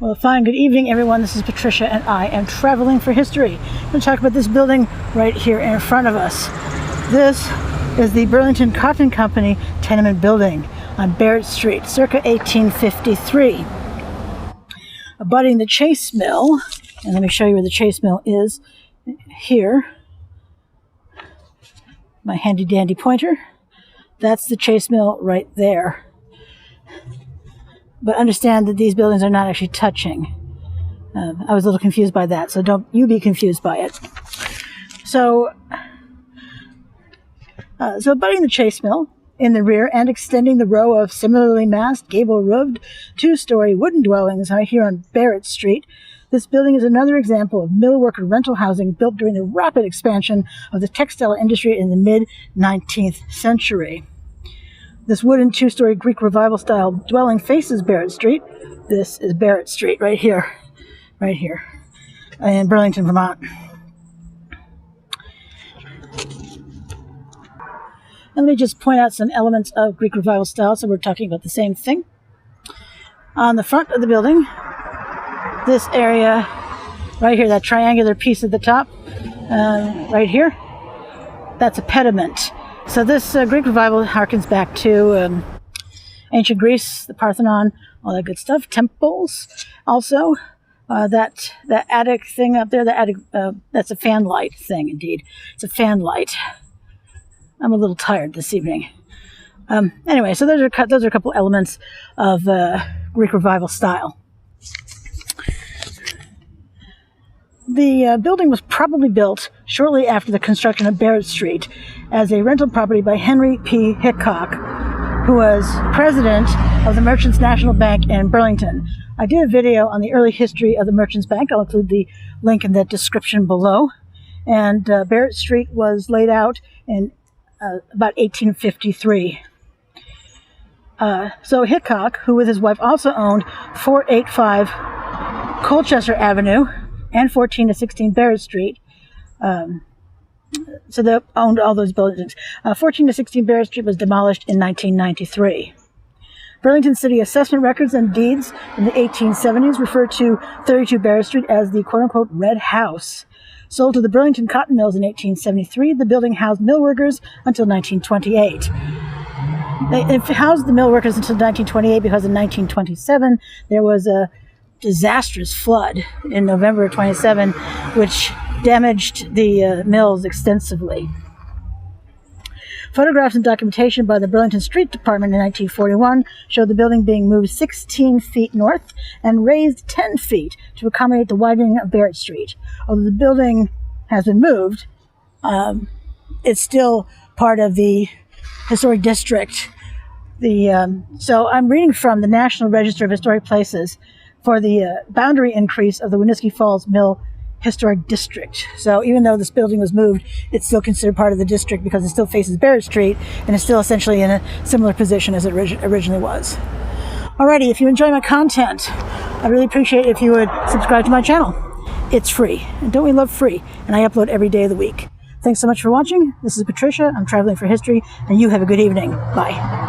Well, fine. Good evening, everyone. This is Patricia, and I am traveling for history. I'm going to talk about this building right here in front of us. This is the Burlington Cotton Company Tenement building on Barrett Street, circa 1853. Abutting the Chase Mill, and let me show you where the Chase Mill is here. My handy-dandy pointer. That's the Chase Mill right there. But understand that these buildings are not actually touching. I was a little confused by that, so don't you be confused by it. So abutting the Chase Mill in the rear and extending the row of similarly massed, gable-roofed, two-story wooden dwellings right here on Barrett Street, this building is another example of mill worker rental housing built during the rapid expansion of the textile industry in the mid-19th century. This wooden two-story Greek Revival-style dwelling faces Barrett Street. This is Barrett Street right here in Burlington, Vermont. And let me just point out some elements of Greek Revival style, so we're talking about the same thing. On the front of the building, this area right here, that triangular piece at the top, right here, that's a pediment. So this Greek Revival harkens back to ancient Greece, the Parthenon, all that good stuff. Temples, also. That attic thing up there, that's a fan light thing, indeed. It's a fan light. I'm a little tired this evening. Anyway, so those are a couple elements of Greek Revival style. The building was probably built shortly after the construction of Barrett Street as a rental property by Henry P. Hickok, who was president of the Merchants National Bank in Burlington. I did a video on the early history of the Merchants Bank. I'll include the link in the description below. And Barrett Street was laid out in about 1853. So Hickok, who with his wife also owned 485 Colchester Avenue and 14 to 16 Barrett Street. So they owned all those buildings. 14 to 16 Barrett Street was demolished in 1993. Burlington City assessment records and deeds in the 1870s referred to 32 Barrett Street as the quote-unquote Red House. Sold to the Burlington Cotton Mills in 1873, the building housed mill workers until 1928. It housed the mill workers until 1928 because in 1927 there was a disastrous flood in November 27, which damaged the mills extensively. Photographs and documentation by the Burlington Street Department in 1941 showed the building being moved 16 feet north and raised 10 feet to accommodate the widening of Barrett Street. Although the building has been moved, it's still part of the historic district. So I'm reading from the National Register of Historic Places for the boundary increase of the Winooski Falls Mill Historic District. So even though this building was moved, it's still considered part of the district because it still faces Barrett Street and is still essentially in a similar position as it originally was. Alrighty, if you enjoy my content, I'd really appreciate it if you would subscribe to my channel. It's free, and don't we love free? And I upload every day of the week. Thanks so much for watching. This is Patricia. I'm traveling for history, and you have a good evening. Bye.